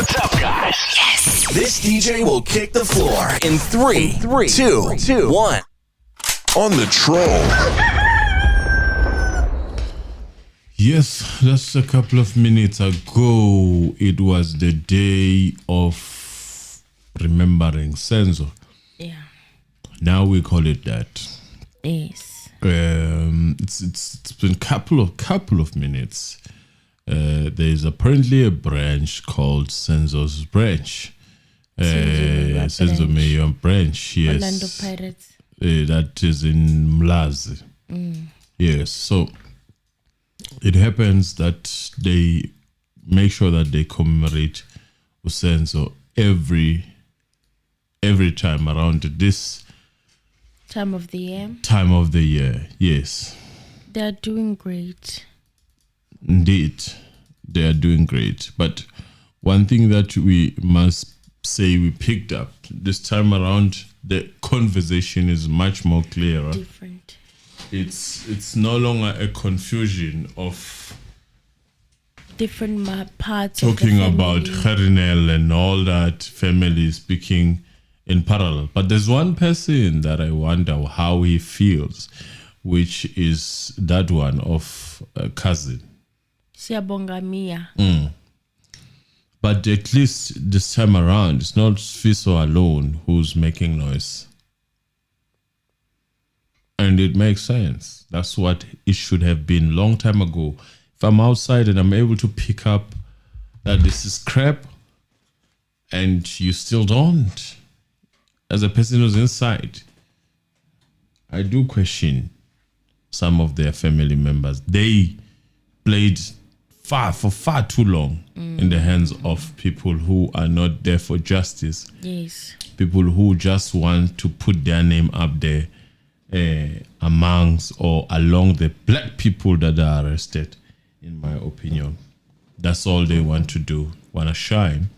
What's up, guys? Yes. This DJ will kick the floor in 3, 2, 1. On the troll. Yes, just a couple of minutes ago, it was the day of remembering Senzo. Yeah. Now we call it that. Yes. It's been couple of minutes. There's apparently a branch called SENZO'S branch. Senzo Meyiwa branch. Yes. Orlando Pirates. That is in Mlazi. Yes. So it happens that they make sure that they commemorate Senzo every time around this time of the year. Yes. They're doing great. Indeed, they are doing great. But one thing that we must say we picked up this time around, the conversation is much more clearer. Different. It's no longer a confusion of different parts talking of the about Harinel and all that family speaking in parallel. But there's one person that I wonder how he feels, which is that one of a cousin. Siyabonga Mia. But at least this time around, it's not Fiso alone who's making noise. And it makes sense. That's what it should have been long time ago. If I'm outside and I'm able to pick up that this is crap and you still don't, as a person who's inside, I do question some of their family members. They played for far too long in the hands of people who are not there for justice. Yes. People who just want to put their name up there amongst or along the black people that are arrested, in my opinion. That's all they want to do, want to shine.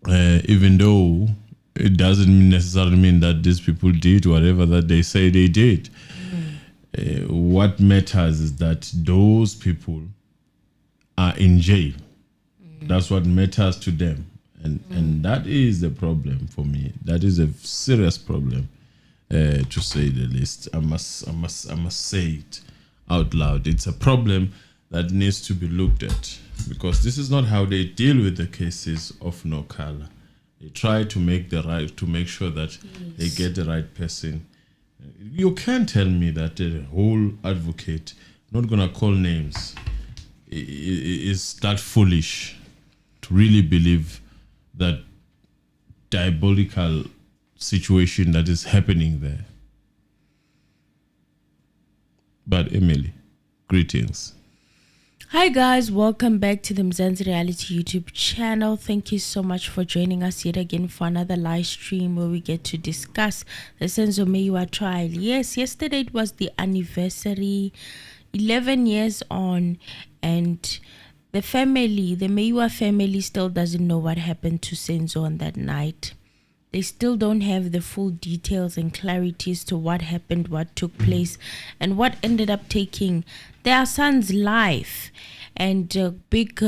Even though it doesn't necessarily mean that these people did whatever that they say they did. What matters is that those people are in jail. That's what matters to them. And that is the problem for me. That is a serious problem, to say the least. I must say it out loud. It's a problem that needs to be looked at, because this is not how they deal with the cases of no color. They try to make sure that they get the right person. You can't tell me that the whole advocate, not gonna call names, is that foolish to really believe that diabolical situation that is happening there. But Emily, greetings. Hi guys, welcome back to the Mzansi Reality YouTube channel. Thank you so much for joining us yet again for another live stream where we get to discuss the Senzo Meyiwa trial. Yes, yesterday it was the anniversary, 11 years on, and the Meyiwa family still doesn't know what happened to Senzo on that night. They still don't have the full details and clarity as to what happened, what took place, and what ended up taking their son's life. And a big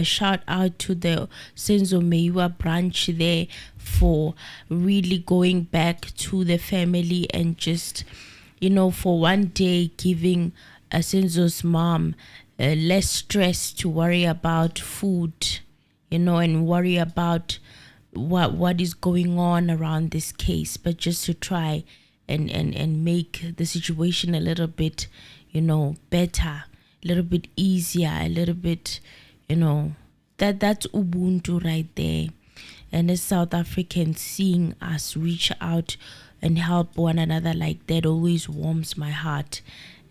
shout out to the Senzo Meyiwa branch there for really going back to the family and just, for one day giving Senzo's mom less stress to worry about food, and worry about what is going on around this case, but just to try and make the situation a little bit, better, a little bit easier, a little bit, that's Ubuntu right there. And as South Africans, seeing us reach out and help one another like that always warms my heart.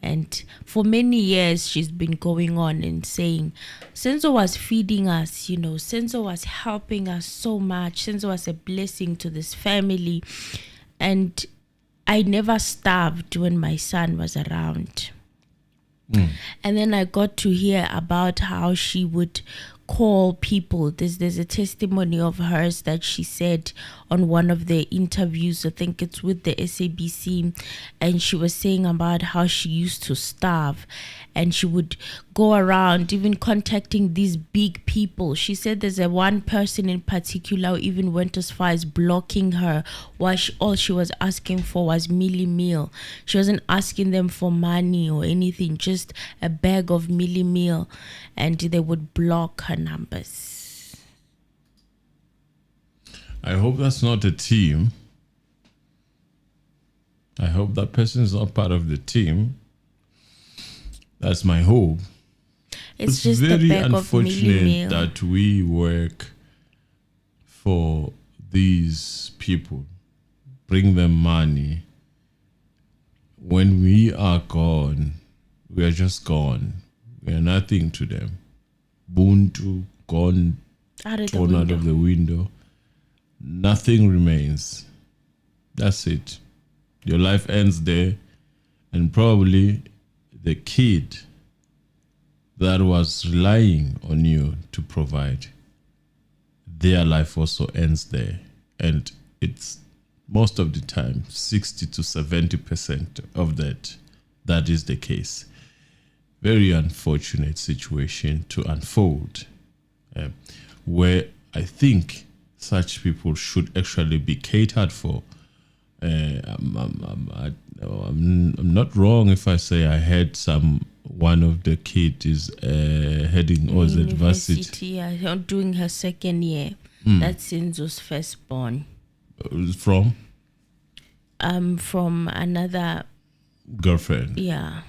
And for many years, she's been going on and saying, Senzo was feeding us, Senzo was helping us so much. Senzo was a blessing to this family. And I never starved when my son was around. And then I got to hear about how she would call people. There's a testimony of hers that she said on one of the interviews, I think it's with the SABC, and she was saying about how she used to starve and she would go around even contacting these big people. She said there's a one person in particular who even went as far as blocking her while all she was asking for was milli meal. She wasn't asking them for money or anything, just a bag of milli meal, and they would block her numbers. I hope that's not a team. I hope that person is not part of the team. That's my hope. It's just very a bag of milli unfortunate meal. that we work for these people, bring them money. When we are gone, we are just gone. We are nothing to them. Buntu, gone, Out of the thrown out window. of the window. Nothing remains. That's it. Your life ends there, and probably the kid that was relying on you to provide, their life also ends there. And it's most of the time 60 to 70% of that is the case. Very unfortunate situation to unfold, where I think such people should actually be catered for. I'm not wrong if I say I heard one of the kids is heading OZ varsity. Yeah, doing her second year. That's SENZO'S firstborn. From From another, girlfriend. yeah.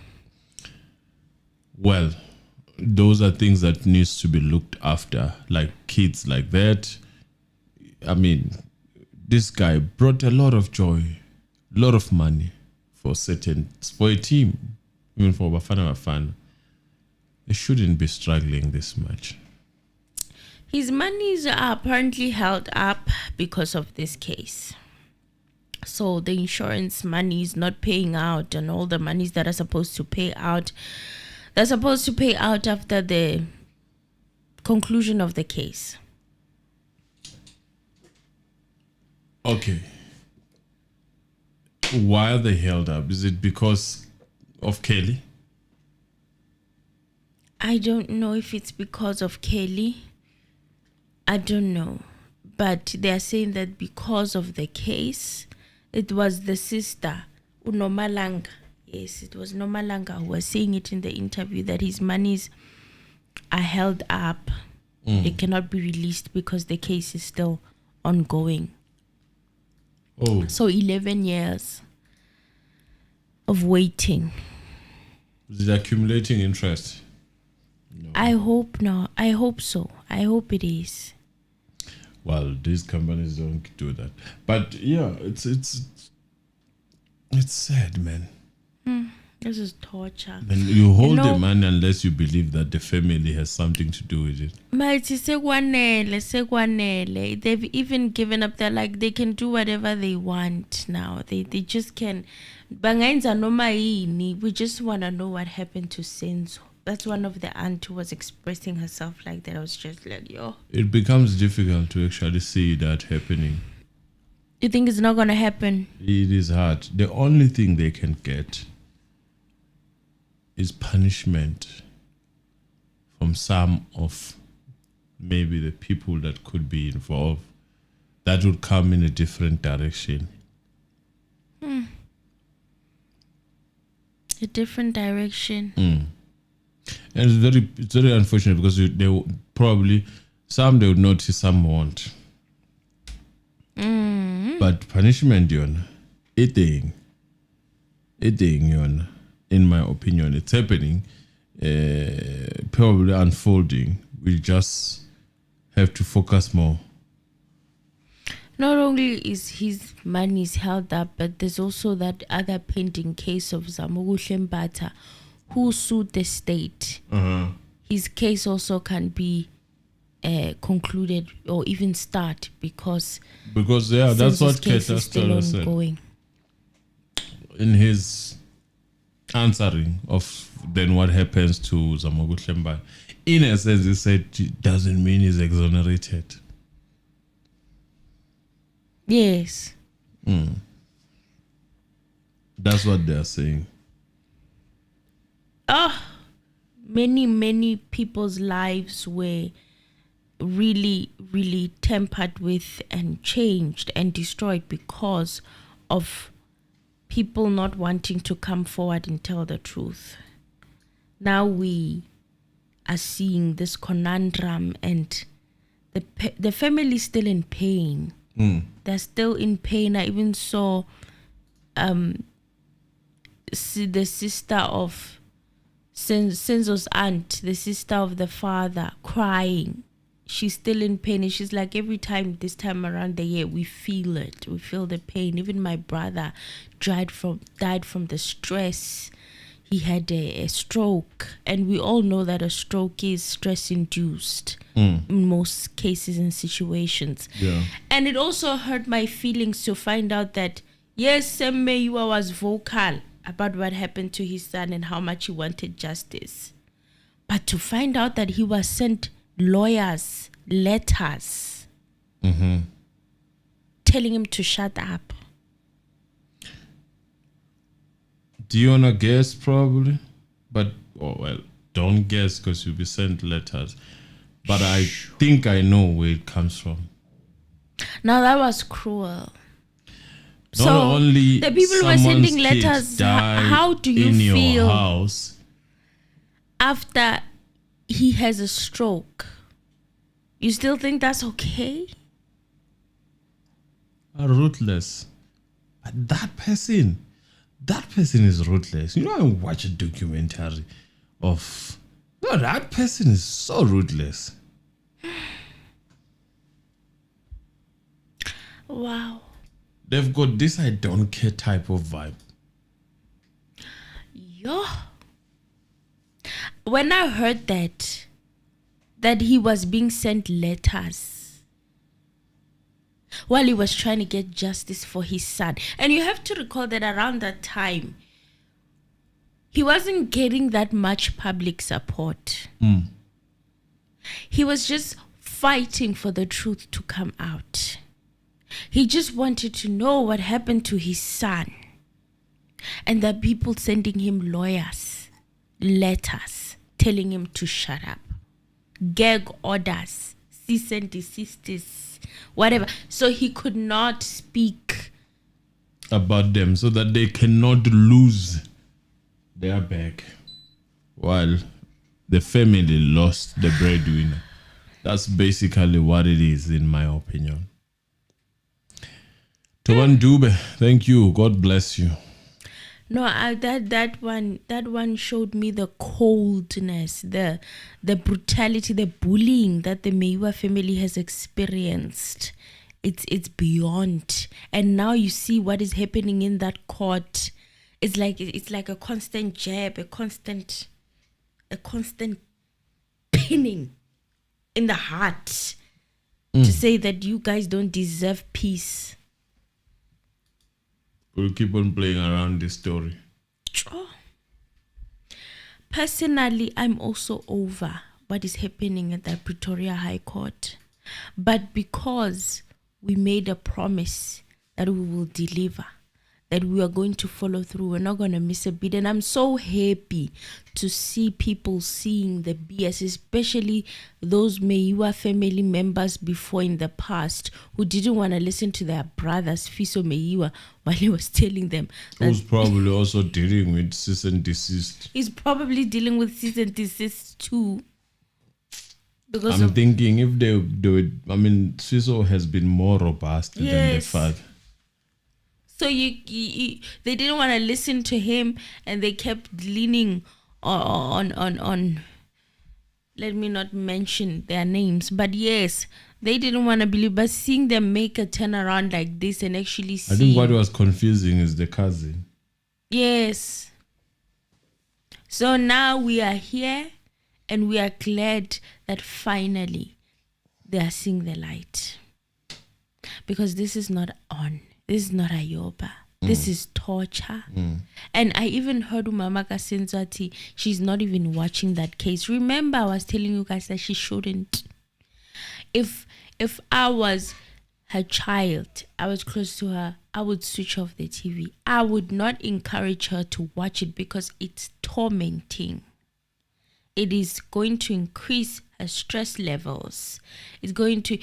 Well, those are things that needs to be looked after, like kids like that. I mean, this guy brought a lot of joy, a lot of money for a team, even for Bafana. They shouldn't be struggling this much. His monies are apparently held up because of this case. So the insurance money is not paying out, and all the monies that are supposed to pay out, they're supposed to pay out after the conclusion of the case. Okay. Why are they held up? Is it because of Kelly? I don't know if it's because of Kelly. I don't know. But they're saying that because of the case, it was the sister, Unomalanga. Yes, it was Nomalanga who was saying it in the interview that his monies are held up. They cannot be released because the case is still ongoing. Oh, So 11 years of waiting. is it accumulating interest? No. I hope not. I hope so. I hope it is. Well, these companies don't do that. But yeah, it's sad, man. This is torture. And you hold You know- the money unless you believe that the family has something to do with it. Mighty sekwanele. They've even given up. They're like, they can do whatever they want now. They just can. Bangainza noma yini. We just want to know what happened to Senzo. That's one of the aunt who was expressing herself like that. I was just like, yo. It becomes difficult to actually see that happening. You think it's not going to happen? It is hard. The only thing they can get is punishment from some of maybe the people that could be involved. That would come in a different direction. A different direction. And it's very unfortunate because they will probably some they would notice, some won't. But punishment, eating, in my opinion, it's happening, probably unfolding. We just have to focus more. Not only is his money held up, but there's also that other pending case of Zamuguhle Mbata, who sued the state. His case also can be concluded or even start because Because that's Senzo's what case is Keta still said ongoing. in his answering of then what happens to Zamuguhle Mbata. In a sense, he said it doesn't mean he's exonerated. Yes. That's what they're saying. many people's lives were really tempered with and changed and destroyed because of people not wanting to come forward and tell the truth. Now we are seeing this conundrum, and the family is still in pain. They're still in pain. I even saw the sister of SENZO'S aunt, the sister of the father, crying. She's still in pain, and she's like, every time this time around the year, we feel it. We feel the pain. Even my brother died from the stress. He had a stroke, and we all know that a stroke is stress induced in most cases and situations. Yeah. And it also hurt my feelings to find out that yes, Meyiwa was vocal about what happened to his son and how much he wanted justice, but to find out that he was sent lawyers letters telling him to shut up. Do you wanna guess? Probably, but don't guess because you'll be sent letters. But I think I know where it comes from. Now that was cruel. Not only the people who were sending letters, how do you in feel your house after he has a stroke? You still think that's okay? are ruthless. But that person is ruthless. You know, I watch a documentary of that person is so ruthless. Wow. They've got this I don't care type of vibe. Yo. When I heard that he was being sent letters while he was trying to get justice for his son. And you have to recall that around that time, he wasn't getting that much public support. He was just fighting for the truth to come out. He just wanted to know what happened to his son. And the people sending him lawyers, letters, telling him to shut up. Gag orders, cease and desist, whatever. So he could not speak about them so that they cannot lose their bag while the family lost the breadwinner. That's basically what it is, in my opinion. Toban Dube, thank you. God bless you. No, that one showed me the coldness, the brutality, the bullying that the Maywa family has experienced. It's beyond. And now you see what is happening in that court. It's like a constant jab, a constant pinning in the heart to say that you guys don't deserve peace. We'll keep on playing around this story. Personally, I'm also over what is happening at the Pretoria High Court. But because we made a promise that we will deliver, that we are going to follow through, we're not going to miss a beat. And I'm so happy to see people seeing the BS, especially those Meyiwa family members before in the past who didn't want to listen to their brothers, Fiso Meyiwa, while he was telling them. Who's probably also dealing with cease and desist. He's probably dealing with cease and desist too. Because I'm thinking if they do it, I mean, Fiso has been more robust than the father. So they didn't want to listen to him, and they kept leaning on. Let me not mention their names, but yes, they didn't want to believe. But seeing them make a turnaround like this and actually see, I think what was confusing is the cousin. Yes. So now we are here, and we are glad that finally they are seeing the light, because this is not on. This is not a yoba. This is torture. And I even heard Umama SENZO'S, she's not even watching that case. Remember, I was telling you guys that she shouldn't. If I was her child, I was close to her, I would switch off the TV. I would not encourage her to watch it because it's tormenting. it is going to increase her stress levels. It's going to.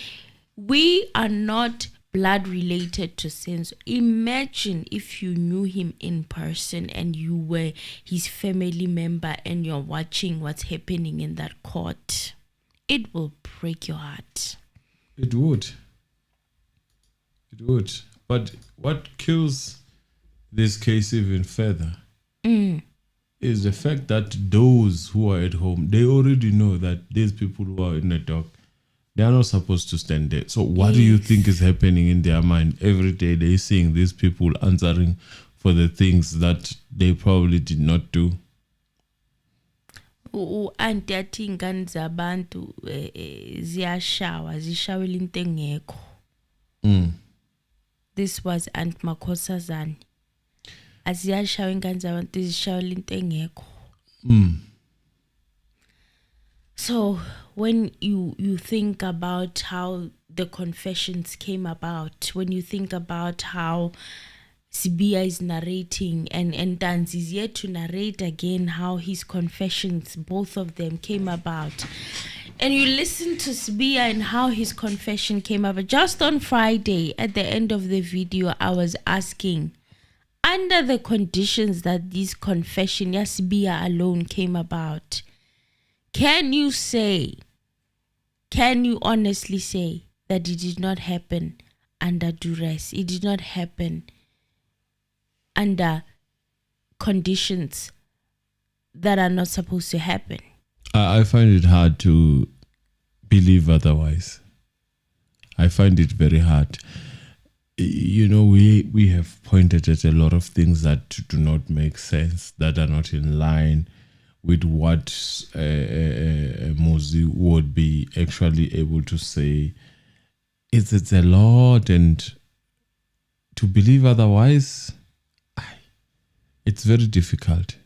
We are not blood related to Senzo. Imagine if you knew him in person and you were his family member and you're watching what's happening in that court. It will break your heart. It would. It would. But what kills this case even further is the fact that those who are at home, they already know that these people who are in the dock, they are not supposed to stand there. So what do you think is happening in their mind? Every day they're seeing these people answering for the things that they probably did not do. Anti athi ingane zabantu zishawela into engekho. This was Aunt Makhosazane. Aziyashawa ingane zabantu zishawela into engekho. So when you think about how the confessions came about, when you think about how Sibia is narrating and Tanzi is yet to narrate again how his confessions, both of them, came about, and you listen to Sibia and how his confession came about. Just on Friday, at the end of the video, I was asking, under the conditions that this confession, Sibia alone, came about, can you honestly say that it did not happen under duress? It did not happen under conditions that are not supposed to happen? I find it hard to believe otherwise. I find it very hard. You know, we have pointed at a lot of things that do not make sense, that are not in line with what Mozi would be actually able to say. It's a lot, and to believe otherwise, it's very difficult.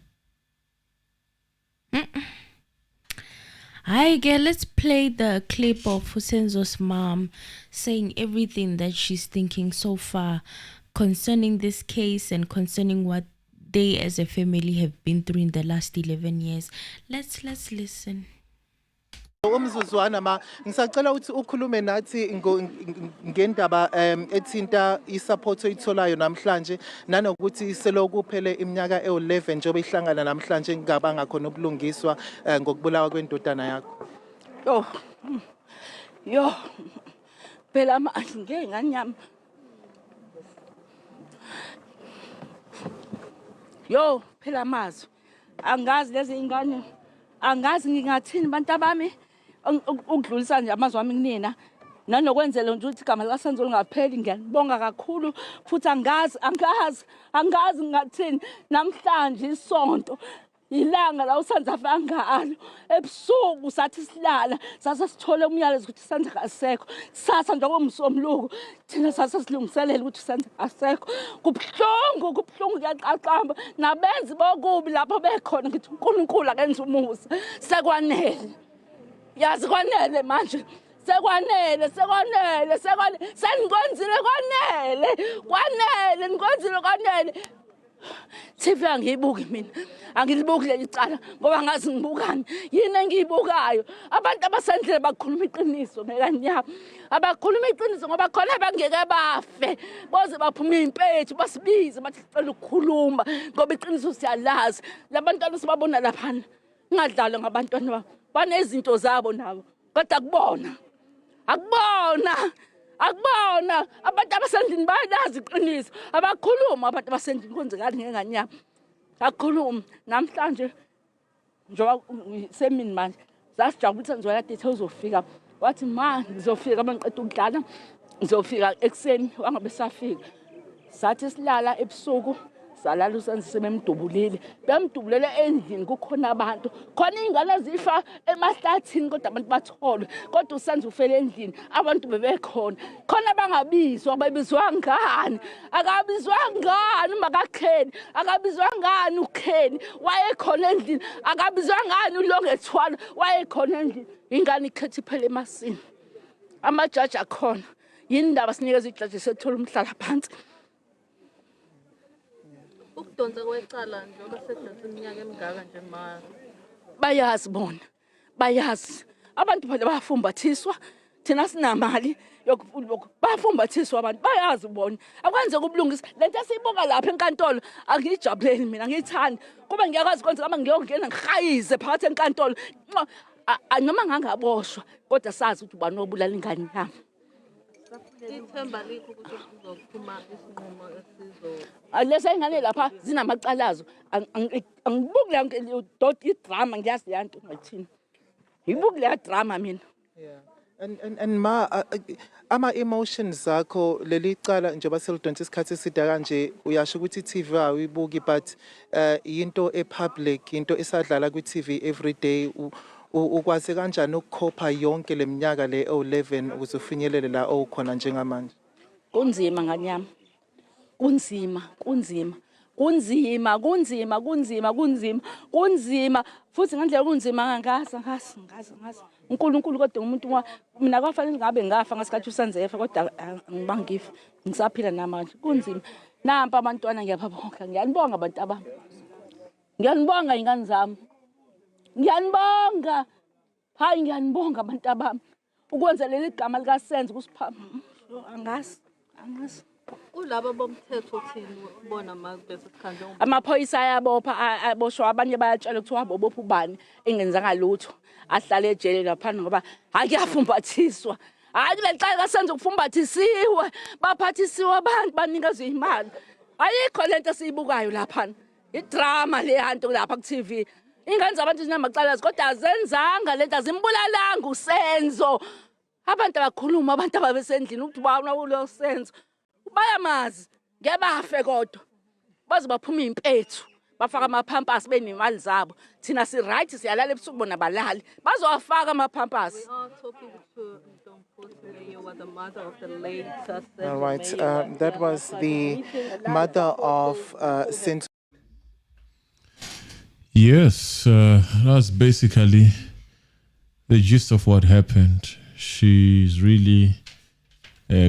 Hi, girl, let's play the clip of SENZO'S mom saying everything that she's thinking so far concerning this case and concerning what they as a family have been through in the last 11 years. Let's listen. Umzuzwana ma ngisacela ukuthi ukhulume nathi ngendaba ethinta isupport oyitholayo namhlanje nanokuthi seloku kuphele iminyaka e11 njengoba ihlangana namhlanje ngingabanga khona ubulungiswa ngokubulawa kwendodana yakho. Yo phela manje ngenganyama. Yo phela amazwi angazi lezi ingane angazi ngingathini bantu abami ukudlulisa nje amazwi ami kunina nanokwenzela nje ukuthi igama likaSenzo lingapheli. Ngiyabonga kakhulu futhi angazi ngathini namhlanje isonto ilanga la uSenzo ngalo ebusuku sathi silala sasithole umyalezo ukuthi Senzo akasekho. Sasa njengoba umsomluko thina sasilungiselela ukuthi Senzo akasekho. Kubuhlungu kuyaqaqamba nabenzi bokubi lapho bekhona ngithi uNkulunkulu akenza umusa. Sekwanele yazi kwanele manje sekwanele senikwenzile kwanele TV angiyibuki mina angilibuki leli cala ngoba ngazi ngibukani yini engiyibukayo. Abantu abasendlele bakhuluma iqiniso ngekanyama abakhuluma iqiniso ngoba khona abangeke bafe boze baphuma impethu basibize bathi cela ukukhuluma ngoba iqiniso siyalazi. Labantwana sibabona lapha ngadlala ngabantwana banezinto zabo nabo kodwa akubona abantu abasendlini bayalazi iqiniso abakhuluma. Abantu abasendlini kwenzekani ngenganyama akukhuluma. Namhlanje njengoba semini manje sasijabulisa nje yakade uzofika wathi ma ngizofika mangiqeda ukudlala ngizofika ekseni wangabe safika sathi silala ebusuku salala uSenzo sebemdubulile endlini kukhona abantu khona ingane zifa emahlathini kodwa abantu batholwe kodwa uSenzo ufele endlini abantu bebekhona khona bangabizwa babizwa ngani akabizwa ngani makakheni akabizwa ngani ukheni wayekhona endlini akabizwa ngani ulongethwala wayekhona endlini ingane ikhethi phela emasini amajaji akhona yini ndaba sinikeza ijaji sethola umhlala phansi ukudonsa kwecala njengoba sedonsa iminyaka emingaka nje ma bayazi bona bayazi abantu phela bayafumbathiswa thina sinamali bayafumbathiswa abantu bayazi bona akwenze kubulungisa lento esiyibuka lapha enkantolo angiyijabuleli mina angiyithandi kube ngiyakwazi konke ama ngiyongena ngihayize phakathi enkantolo noma ngangaboshwa kodwa sazi ukuthi ubani obulala ingane yami. Ithemba likho ukuthi kuzophuma isinqumo esizo Lesa ingane lapha zinamacalazo angibuki la dot idrama ngiyazi yanto ngithini ngibuki la drama mina. Yeah. And ma ama emotions zakho leli cala njengoba selidonsa isikhathi eside kanje uyasho ukuthi TV ayibuki but into epublic into esadlala ku TV every day ukwazi kanjani ukukhopha yonke leminyaka le 11 ukuze ufinyelele la okhona njengamanje? Kunzima nganyama kunzima futhi ngendlela kunzima ngazi uNkulunkulu kodwa umuntu mina kwafanele ngabe ngafa ngasikhathi usanzefa kodwa ngibangifa ngisaphila namanje kunzima nampa abantwana ngiyababonga ngiyanibonga abantu abami ngiyanibonga ingane zami ngiyanibonga hayi ngiyanibonga abantu abami ukwenza leli gama lika Senzo kusipha angazi ulaba bomthetho uthini ubona makubese sikhanze amaphoyisa ayabopha aboshwa abanye bayatshela ukuthi wabopha ubani engenzanga lutho ahlale ejele lapha ngoba akuyafumbathiswa hayi lecala kaSenzo ukufumbathisiwe baphathisiwe abantu banikezwe imali ayikho lento siyibukayo lapha idrama le hanto lapha ku TV ingane zabantu zinamacala kodwa azenzanga lento azimbulalanga uSenzo abantu abakhuluma abantu ababesendlini ukuthi bawona ulo Senzo bayamazi ngebafe kodwa baze baphuma impethu bafaka amaphampasi benemali zabo thina si right siyalala ebusuku bona balali bazowafaka amaphampasi. We are talking to Meyiwa, the mother of the late Senzo. All right, that was the mother of Senzo. Yes, that's basically the gist of what happened. She's really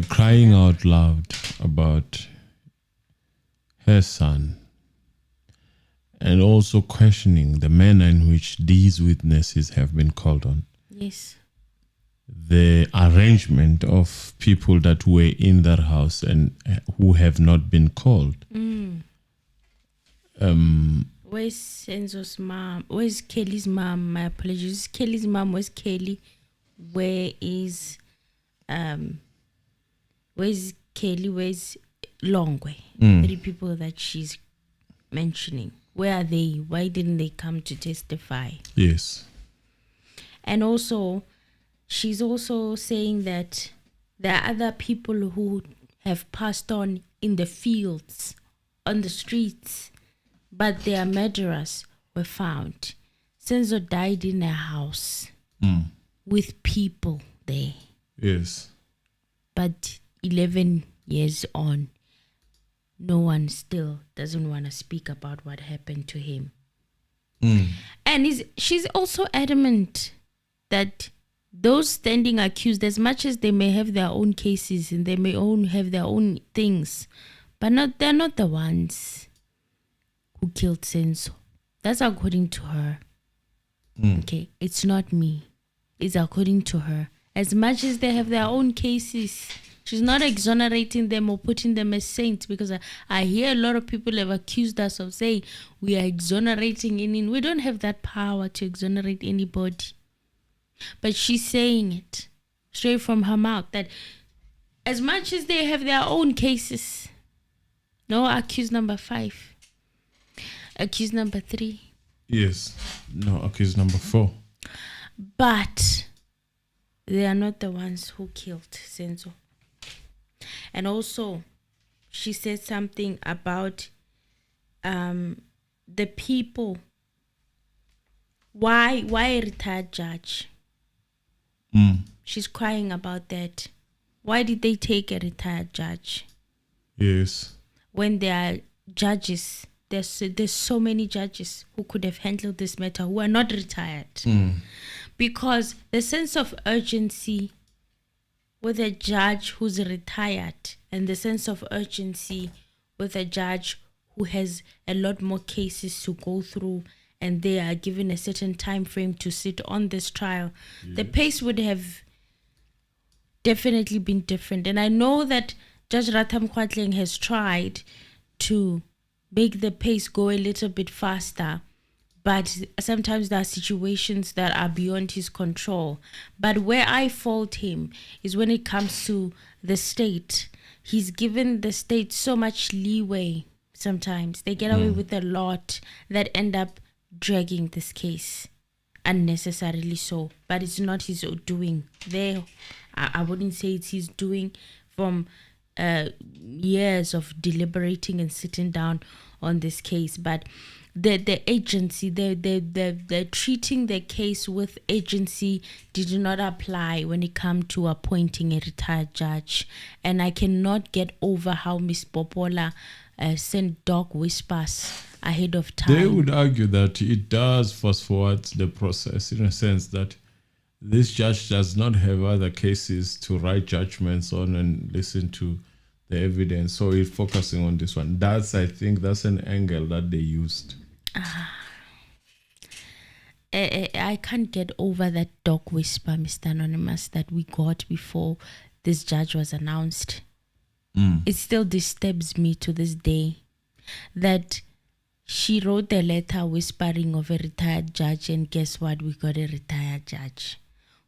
crying out loud about her son and also questioning the manner in which these witnesses have been called on. Yes. The arrangement of people that were in that house and who have not been called. Where's Senzo's mom? Where's Kelly's mom? My apologies. Kelly's mom. Where's Kelly? Where is where's Kelly? Where's Longwe? 3 people that she's mentioning. Where are they? Why didn't they come to testify? Yes. And also, she's also saying that there are other people who have passed on in the fields, on the streets, but their murderers were found. Senzo died in a house with people there. Yes. But 11 years on, no one still doesn't want to speak about what happened to him. And she's also adamant that those standing accused, as much as they may have their own cases and they may have their own things, but they're not the ones who killed Senzo. That's according to her. Okay, it's not me. It's according to her. As much as they have their own cases, she's not exonerating them or putting them as saints, because I hear a lot of people have accused us of saying we are exonerating in. We don't have that power to exonerate anybody. But she's saying it straight from her mouth that as much as they have their own cases, no, accused number 5, accused number 3. Yes. No, accused number 4. But they are not the ones who killed Senzo. And also, she said something about the people. Why a retired judge? She's crying about that. Why did they take a retired judge? Yes. When there are judges, there's so many judges who could have handled this matter who are not retired. Because the sense of urgency with a judge who's retired and the sense of urgency with a judge who has a lot more cases to go through and they are given a certain time frame to sit on this trial, the pace would have definitely been different. And I know that Judge Ratham Kwatling has tried to make the pace go a little bit faster, but sometimes there are situations that are beyond his control. But where I fault him is when it comes to the state. He's given the state so much leeway. Sometimes they get away with a lot that end up dragging this case unnecessarily so. But it's not his doing. I wouldn't say it's his doing from years of deliberating and sitting down on this case. But the agency, the treating the case with agency did not apply when it come to appointing a retired judge. And I cannot get over how Miss Popola sent dog whispers ahead of time. They would argue that it does fast forward the process in a sense that this judge does not have other cases to write judgments on and listen to the evidence. So it's focusing on this one. I think that's an angle that they used. I can't get over that dog whisper, Mr. Anonymous, that we got before this judge was announced. It still disturbs me to this day that she wrote the letter whispering of a retired judge, and guess what? We got a retired judge.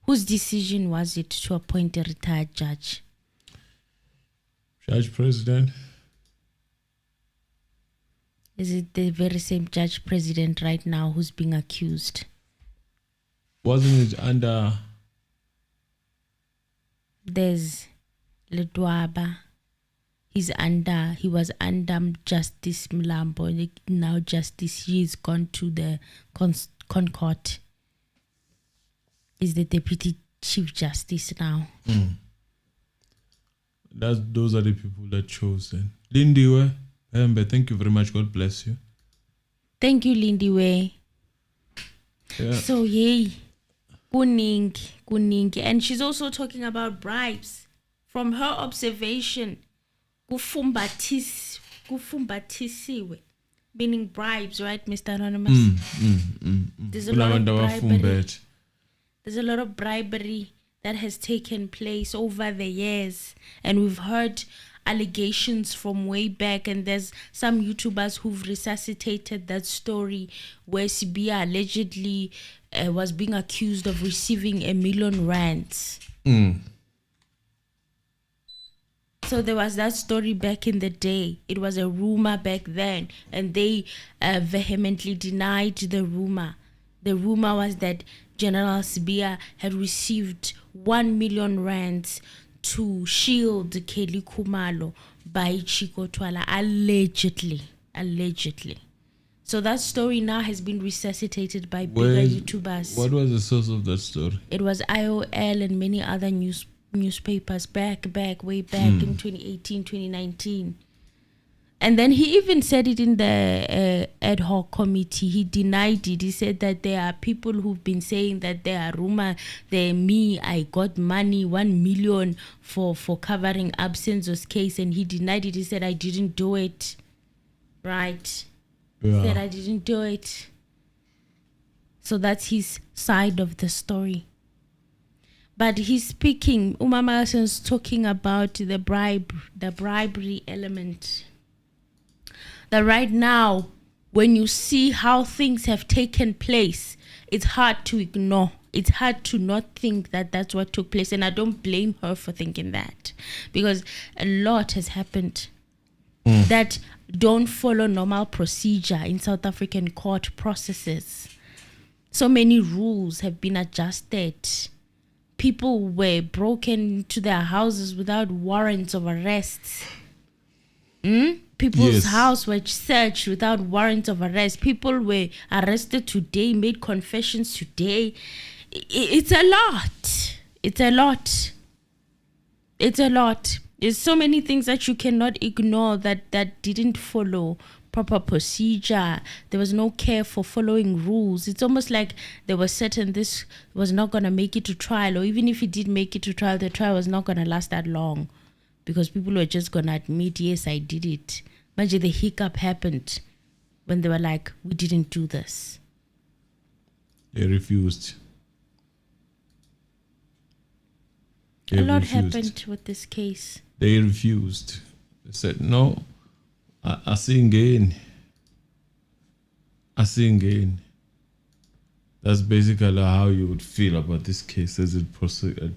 Whose decision was it to appoint a retired judge? Judge President. Is it the very same judge president right now who's being accused? Wasn't it under... There's Ledwaba. He was under Justice Mlambo. Now Justice, he's gone to the Concord. He's the Deputy Chief Justice now. Those are the people that chose then. Lindiwe, thank you very much. God bless you. Thank you, Lindiwe. Yeah. So, yay. Kuningi. And she's also talking about bribes. From her observation, kufumbatisiwe, meaning bribes, right, Mr. Anonymous? There's a lot of bribery. There's a lot of bribery that has taken place over the years, and we've heard allegations from way back, and there's some YouTubers who've resuscitated that story where Sibia allegedly was being accused of receiving R1 million. So there was that story back in the day. It was a rumor back then, and they vehemently denied the rumor. The rumor was that General Sibia had received R1 million to shield Kelly Kumalo by Chico Twala, allegedly. So that story now has been resuscitated by bigger YouTubers. What was the source of that story? It was IOL and many other newspapers way back in 2018, 2019. And then he even said it in the ad hoc committee. He denied it. He said that there are people who've been saying that there are rumors. I got money, 1 million for covering up SENZO'S case, and he denied it. He said, I didn't do it. Right. Yeah. He said, I didn't do it. So that's his side of the story. But he's speaking, Umama is talking about the bribery element. That right now, when you see how things have taken place, it's hard to ignore. It's hard to not think that that's what took place. And I don't blame her for thinking that, because a lot has happened that don't follow normal procedure in South African court processes. So many rules have been adjusted. People were broken into their houses without warrants of arrest. People's house were searched without warrants of arrest. People were arrested today, made confessions today. It's a lot. There's so many things that you cannot ignore that didn't follow proper procedure. There was no care for following rules. It's almost like they were certain this was not going to make it to trial, or even if it did make it to trial, the trial was not going to last that long, because people were just going to admit, yes, I did it. Imagine the hiccup happened when they were like, we didn't do this. They refused. A lot happened with this case. They refused. They said, no, I see again. I see again. That's basically how you would feel about this case as it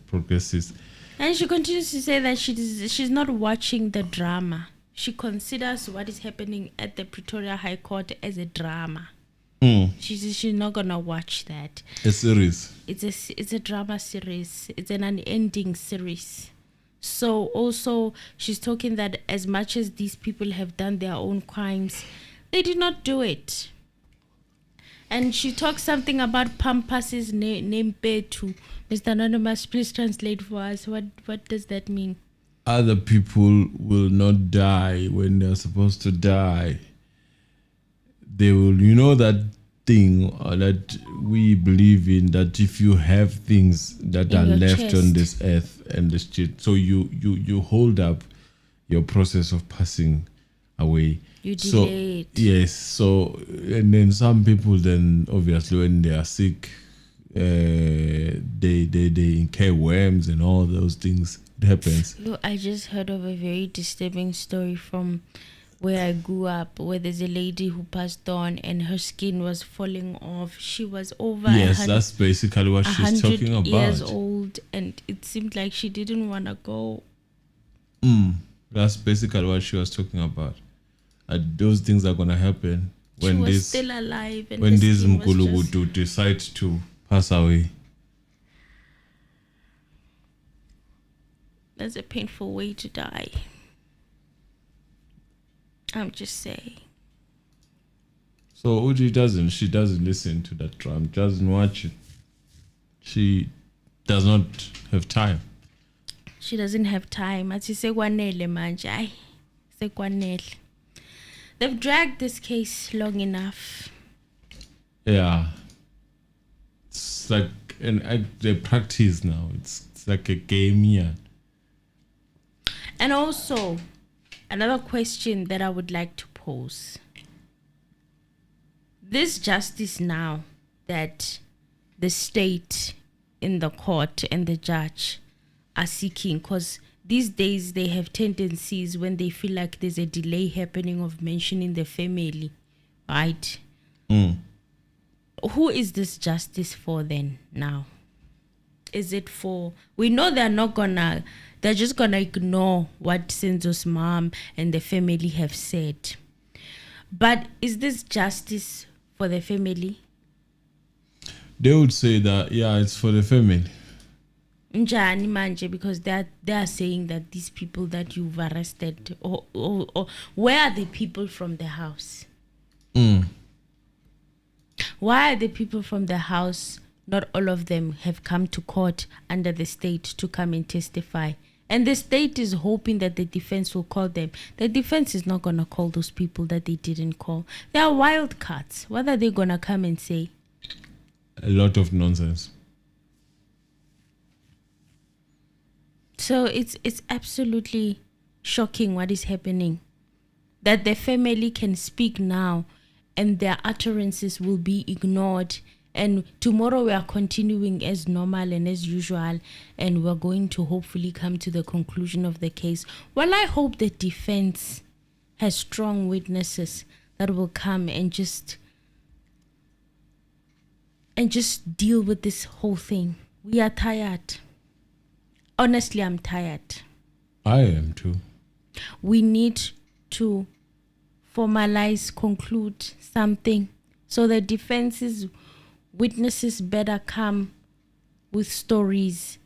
progresses. And she continues to say that she's not watching the drama. She considers what is happening at the Pretoria High Court as a drama. She's not gonna watch that. A series. It's a drama series. It's an unending series. So also she's talking that as much as these people have done their own crimes, they did not do it. And she talks something about Pampas's name Petu. Mr. Anonymous, please translate for us. What does that mean? Other people will not die when they're supposed to die. They will, that thing that we believe in, that if you have things that are left chest on this earth and the shit, so you hold up your process of passing away. You delay it. Yes. So, and then some people, then obviously when they are sick, they incur worms and all those things. It happens. Look, I just heard of a very disturbing story from where I grew up, where there's a lady who passed on and her skin was falling off. She was over Yes, that's basically what she's talking about. 100 years old, and it seemed like she didn't want to go. That's basically what she was talking about. Those things are gonna happen when She was this still alive, and when the these skin was Mkulubudu decide to pass away. That's a painful way to die. I'm just saying. So Uji she doesn't listen to that drum, doesn't watch it. She does not have time. She doesn't have time. Athi sekwanele manje. Ay, sekwanele. They've dragged this case long enough. Yeah. It's like they practice now. It's like a game here. And also, another question that I would like to pose. This justice now that the state in the court and the judge are seeking, because these days they have tendencies when they feel like there's a delay happening of mentioning the family, right? Who is this justice for then now? Is it for, we know they're just gonna ignore what SENZO'S mom and the family have said. But is this justice for the family? They would say that, yeah, it's for the family. Njani manje, because they are saying that these people that you've arrested, or where are the people from the house? Why are the people from the house, not all of them have come to court under the state to come and testify? And the state is hoping that the defense will call them. The defense is not going to call those people that they didn't call. They are wild cards. What are they going to come and say? A lot of nonsense. So it's absolutely shocking what is happening. That the family can speak now and their utterances will be ignored. And tomorrow we are continuing as normal and as usual, and we're going to hopefully come to the conclusion of the case. Well, I hope the defense has strong witnesses that will come and just deal with this whole thing. We are tired. Honestly, I'm tired. I am too. We need to formalize, conclude something, so the defense's witnesses better come with stories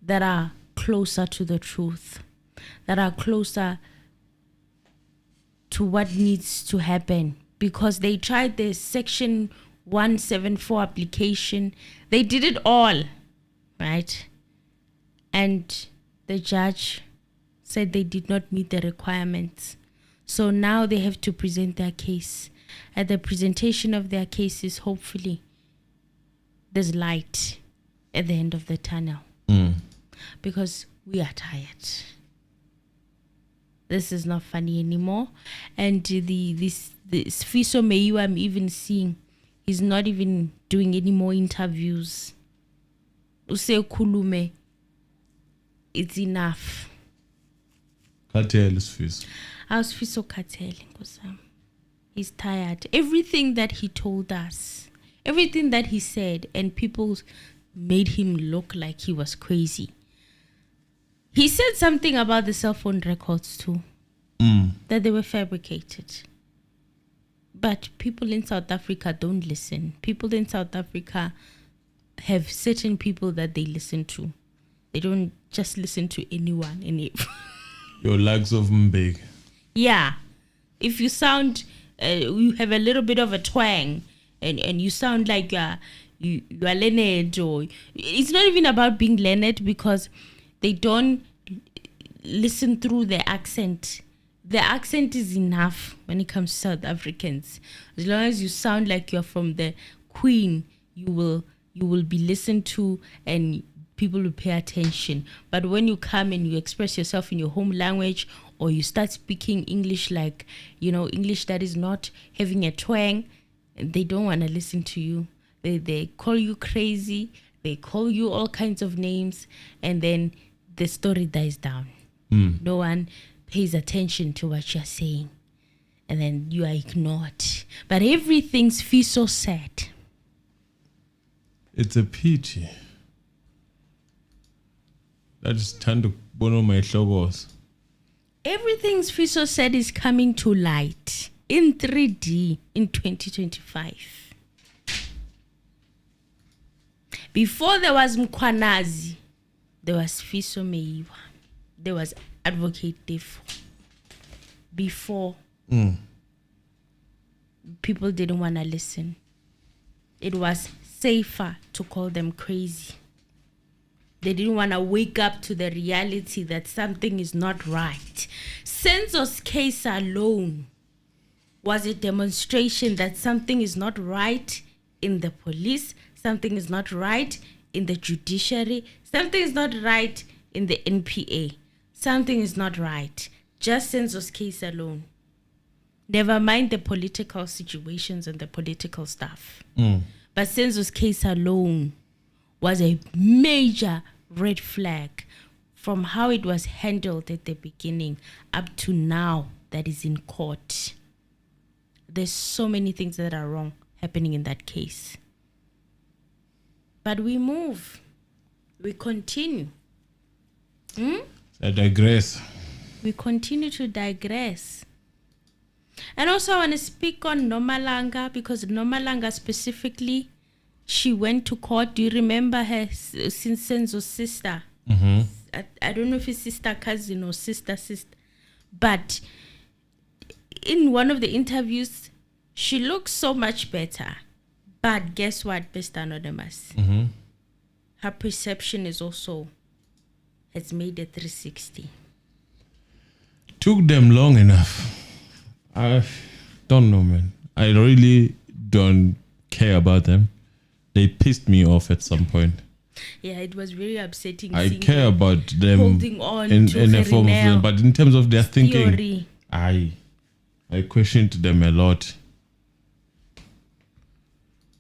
that are closer to the truth, that are closer to what needs to happen. Because they tried the Section 174 application. They did it all, right? And the judge said they did not meet the requirements. So now they have to present their case. At the presentation of their cases, hopefully, there's light at the end of the tunnel. Because we are tired. This is not funny anymore. And this Fiso Meyiwa, I'm even seeing, He's not even doing any more interviews. Use khulume. It's enough. Cartel is Fiso. I was Fiso Cartel. He's tired. Everything that he told us, everything that he said, and people made him look like he was crazy. He said something about the cell phone records too, that they were fabricated. But people in South Africa don't listen. People in South Africa have certain people that they listen to. They don't just listen to anyone. Your likes of Mbeki. Yeah. If you sound, you have a little bit of a twang, and you sound like you are Leonard, or it's not even about being Leonard, because they don't listen through the accent. The accent is enough when it comes to South Africans. As long as you sound like you're from the Queen, you will be listened to and people will pay attention. But when you come and you express yourself in your home language, or you start speaking English like, English that is not having a twang, they don't want to listen to you. They call you crazy. They call you all kinds of names, and then the story dies down. No one pays attention to what you're saying, and then you are ignored. But everything's so sad. It's a pity. That is Tando Bono my logos. Everything's so sad is coming to light in 3D in 2025. Before there was Mkwanazi, there was Fiso Meyiwa. There was Advocate Defo. Before, people didn't want to listen. It was safer to call them crazy. They didn't want to wake up to the reality that something is not right. SENZO'S case alone was a demonstration that something is not right in the police, something is not right in the judiciary, something is not right in the NPA. Something is not right. Just SENZO'S case alone. Never mind the political situations and the political stuff. But SENZO'S case alone was a major red flag from how it was handled at the beginning up to now that is in court. There's so many things that are wrong happening in that case. But we move. We continue. I digress. We continue to digress. And also I want to speak on Nomalanga, because Nomalanga specifically, she went to court. Do you remember her SENZO'S sister? I don't know if it's sister cousin or sister. But in one of the interviews, she looks so much better. But guess what, Mr. Anonymous? Her perception is also has made a 360. Took them long enough. I don't know, man. I really don't care about them. They pissed me off at some point. Yeah, it was very upsetting. I care about them holding on in to a form of them, but in terms of their thinking, theory. I questioned them a lot.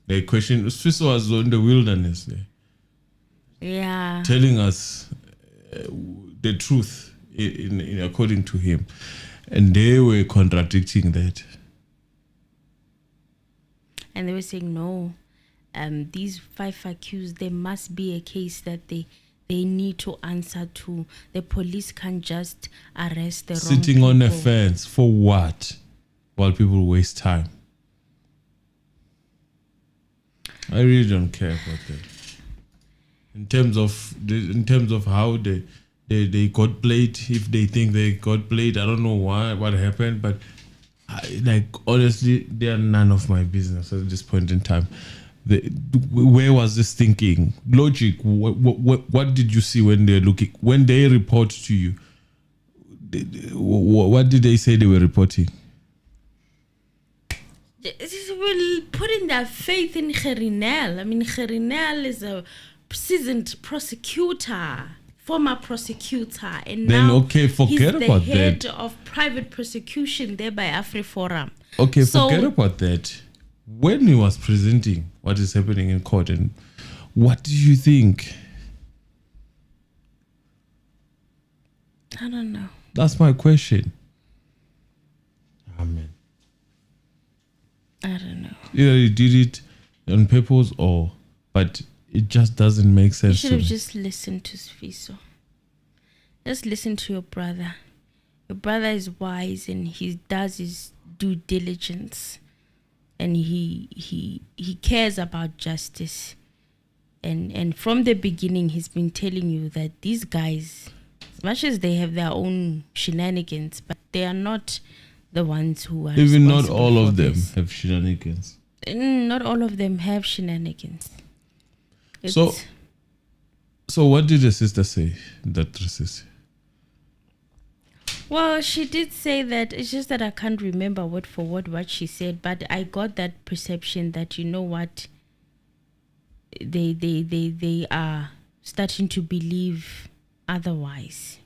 They questioned. Swiss was in the wilderness there. Yeah. Telling us the truth in according to him, and they were contradicting that. And they were saying no. These 5 accused, there must be a case that they need to answer to. The police can't just arrest the wrong people. Sitting on a fence for what? While people waste time. I really don't care about that. In terms of how they got played, if they think they got played, I don't know what happened, but honestly, they are none of my business at this point in time. Where was this thinking? Logic. What did you see when they report to you? What did they say they were reporting? Well, putting their faith in Gerinel. I mean, Gerinel is a seasoned prosecutor, former prosecutor, and then, now okay, forget he's about the head that. of private prosecution there by AfriForum. Okay, forget about that. when he was presenting what is happening in court, and what do you think? I don't know. That's my question. Amen. I don't know. Either he did it on purpose but it just doesn't make You sense should to have me. just listened to Sfiso. Just listen to your brother. Your brother is wise and he does his due diligence, and he cares about justice. And from the beginning, he's been telling you that these guys, as much as they have their own shenanigans, but they are not the ones who are Even not responsible all for of them this. have shenanigans. Not all of them have shenanigans. So what did the sister say? That sister. Well, she did say that. It's just that I can't remember word for word what she said, but I got that perception that, you know what, they are starting to believe otherwise.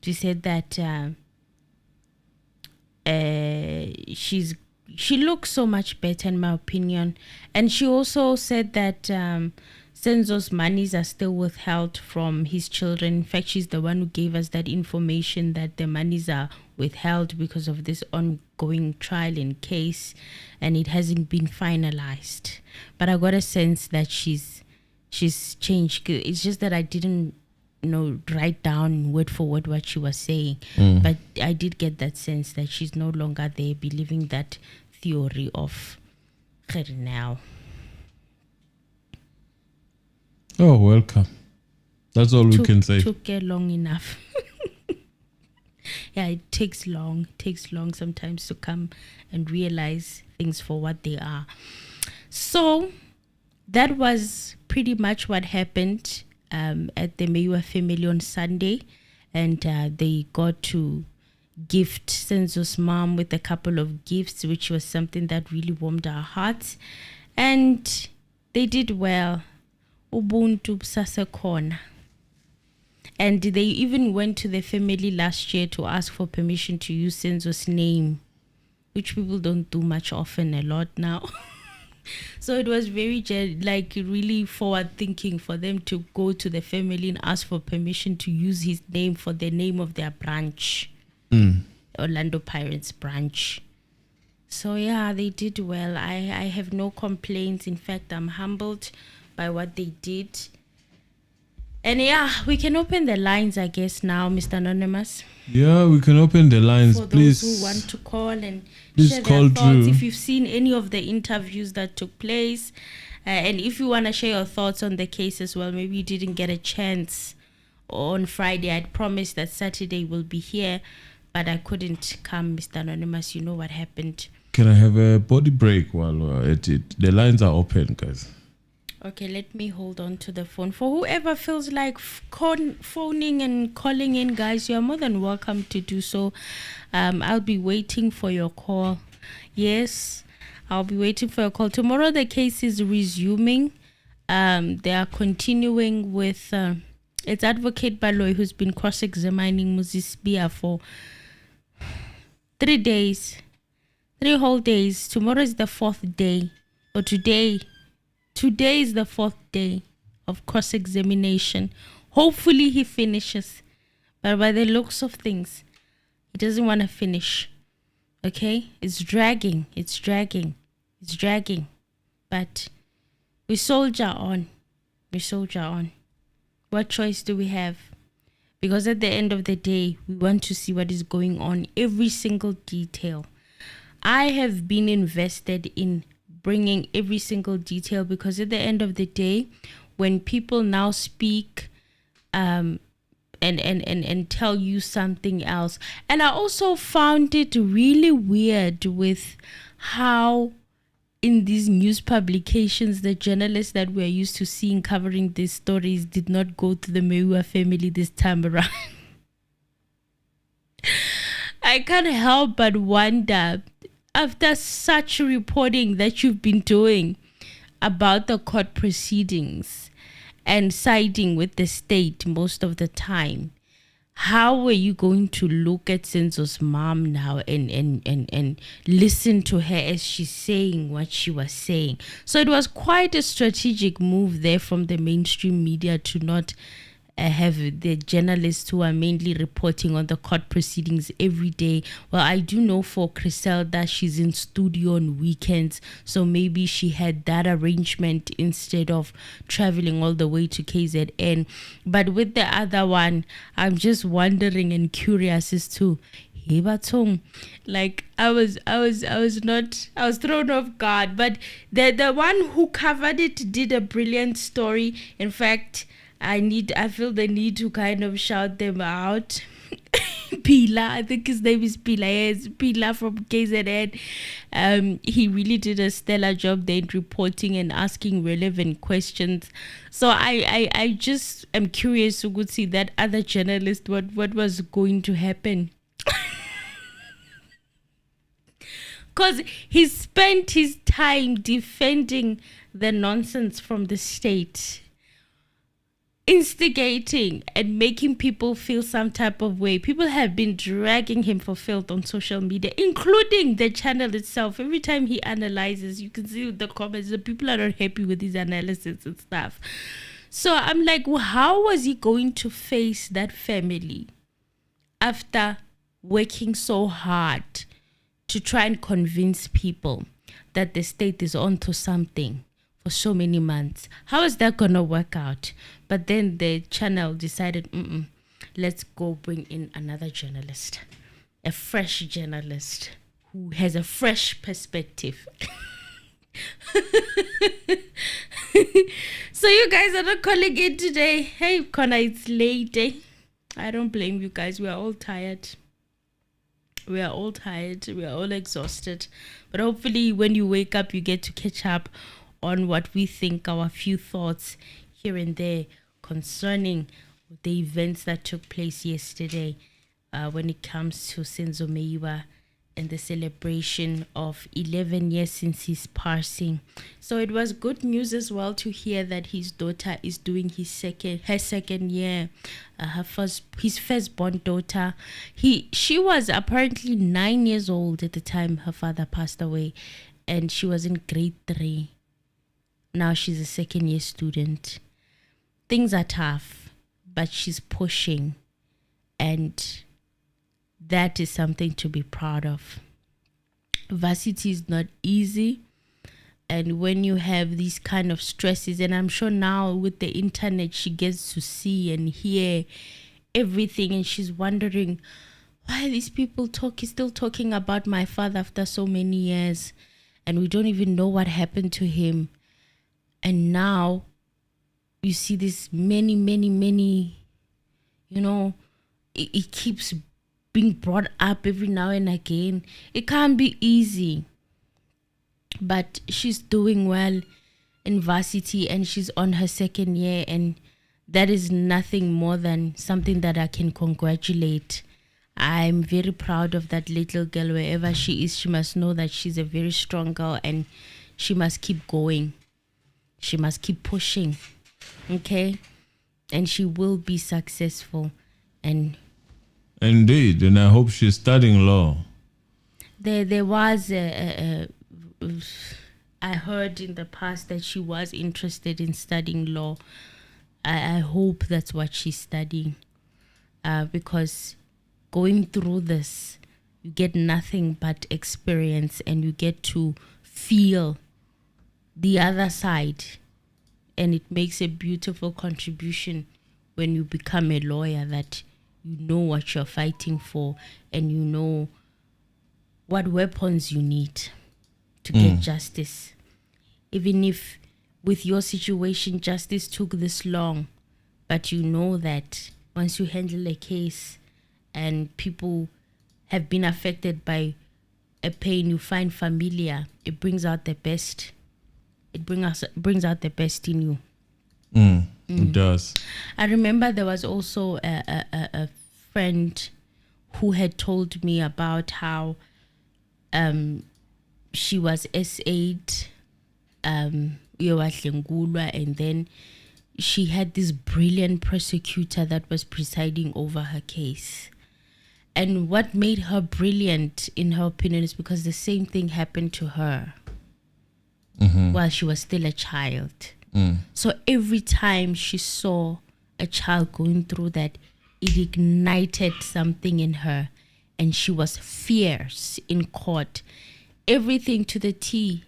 She said that she looks so much better, in my opinion, and she also said that SENZO'S monies are still withheld from his children. In fact, she's the one who gave us that information that the monies are withheld because of this ongoing trial and case, and it hasn't been finalized. But I got a sense that she's changed. It's just that I didn't write down word for word what she was saying, but I did get that sense that she's no longer there believing that theory of now. Oh, welcome. That's all we can say. Took long enough. Yeah, it takes long sometimes to come and realize things for what they are. So that was pretty much what happened at the Maywa family on Sunday, and they got to gift SENZO'S mom with a couple of gifts, which was something that really warmed our hearts, and they did well. Ubuntu busasekhona. And they even went to the family last year to ask for permission to use SENZO'S name, which people don't do much often, a lot now. So it was very really forward thinking for them to go to the family and ask for permission to use his name for the name of their branch, Orlando Pirates branch. So yeah, they did well. I have no complaints. In fact, I'm humbled by what they did. And yeah, we can open the lines, I guess, now, Mr. Anonymous. Yeah, we can open the lines, For please. those who want to call and please share call their thoughts. through. If you've seen any of the interviews that took place, and if you want to share your thoughts on the case as well, maybe you didn't get a chance on Friday. I'd promised that Saturday will be here, but I couldn't come, Mr. Anonymous. You know what happened. Can I have a body break while we're at it? The lines are open, guys. Okay, let me hold on to the phone. For whoever feels like phoning and calling in, guys, you're more than welcome to do so. I'll be waiting for your call. Yes, I'll be waiting for your call. Tomorrow the case is resuming. They are continuing with its advocate Baloy, who's been cross-examining Moses Bia for 3 days. 3 whole days. Tomorrow is the 4th day. Or today is the 4th day of cross-examination. Hopefully he finishes. But by the looks of things, he doesn't want to finish. Okay? It's dragging. But we soldier on. What choice do we have? Because at the end of the day, we want to see what is going on. Every single detail. I have been invested in bringing every single detail, because at the end of the day, when people now speak and tell you something else, and I also found it really weird with how in these news publications, the journalists that we're used to seeing covering these stories did not go to the Meyiwa family this time around. I can't help but wonder, after such reporting that you've been doing about the court proceedings and siding with the state most of the time, how were you going to look at SENZO'S mom now and listen to her as she's saying what she was saying? So it was quite a strategic move there from the mainstream media to not have the journalists who are mainly reporting on the court proceedings every day. Well, I do know for Griselda, she's in studio on weekends, so maybe she had that arrangement instead of traveling all the way to KZN. But with the other one, I'm just wondering and curious as to like I was thrown off guard. But the one who covered it did a brilliant story. In fact, I feel the need to kind of shout them out. Pila, I think his name is Pila. Yes, Pila from KZN. He really did a stellar job there in reporting and asking relevant questions. So I just am curious to see that other journalist what was going to happen. Because he spent his time defending the nonsense from the state, instigating and making people feel some type of way. People have been dragging him for filth on social media, including the channel itself. Every time he analyzes, you can see the comments, the people are not happy with his analysis and stuff. So I'm like, well, how was he going to face that family after working so hard to try and convince people that the state is onto something for so many months? How is that gonna work out? But then the channel decided, let's go bring in another journalist, a fresh journalist who has a fresh perspective. So you guys are not calling in today. Hey Connor, it's late. I don't blame you guys. We are all tired. We are all exhausted. But hopefully when you wake up, you get to catch up on what we think, our few thoughts here and there concerning the events that took place yesterday when it comes to Senzo Meyiwa and the celebration of 11 years since his passing. So it was good news as well to hear that his daughter is doing her second year, his firstborn daughter. She was apparently 9 years old at the time her father passed away, and she was in grade 3. Now she's a second year student. Things are tough, but she's pushing, and that is something to be proud of. Varsity is not easy, and when you have these kind of stresses, and I'm sure now with the internet she gets to see and hear everything, and she's wondering why these people still talking about my father after so many years, and we don't even know what happened to him. And now you see this many, it keeps being brought up every now and again. It can't be easy. But she's doing well in varsity, and she's on her second year, and that is nothing more than something that I can congratulate. I'm very proud of that little girl. Wherever she is, she must know that she's a very strong girl, and she must keep going. She must keep pushing, okay? And she will be successful. And indeed, and I hope she's studying law. There was I heard in the past that she was interested in studying law. I hope that's what she's studying, because going through this, you get nothing but experience, and you get to feel the other side, and it makes a beautiful contribution when you become a lawyer, that you know what you're fighting for, and you know what weapons you need to get justice. Even if with your situation justice took this long, but you know that once you handle a case and people have been affected by a pain you find familiar, it brings out the best. It brings out the best in you. It does. I remember there was also a friend who had told me about how she was S8 and then she had this brilliant prosecutor that was presiding over her case. And what made her brilliant, in her opinion, is because the same thing happened to her while she was still a child. So every time she saw a child going through that, it ignited something in her, and she was fierce in court. Everything to the T.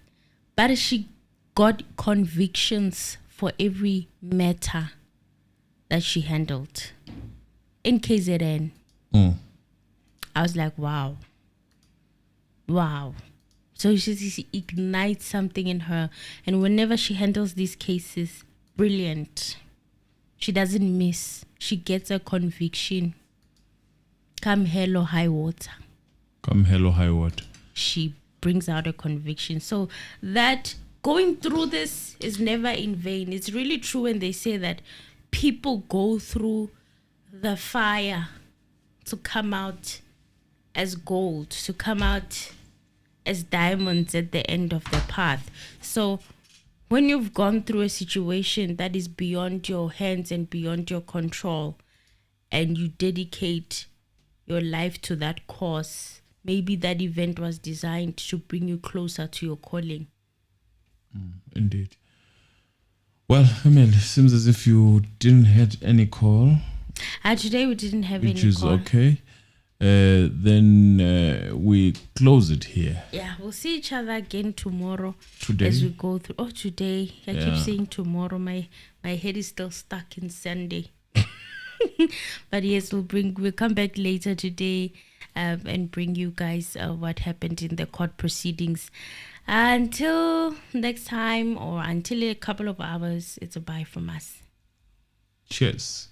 But she got convictions for every matter that she handled. In KZN, I was like, wow. So she ignites something in her. And whenever she handles these cases, brilliant. She doesn't miss. She gets a conviction. Come hell or high water. Come hell or high water. She brings out a conviction. So that going through this is never in vain. It's really true when they say that people go through the fire to come out as gold, to come out as diamonds at the end of the path. So when you've gone through a situation that is beyond your hands and beyond your control, and you dedicate your life to that cause, maybe that event was designed to bring you closer to your calling. Indeed. Well, Emil, it seems as if you didn't have any call. Today we didn't have which any is call. okay. Then we close it here. Yeah, we'll see each other again tomorrow. Today? As we go through. Oh, today. I keep Yeah. saying tomorrow. My head is still stuck in Sunday. But yes, we'll come back later today and bring you guys what happened in the court proceedings. Until next time, or until a couple of hours, it's a bye from us. Cheers.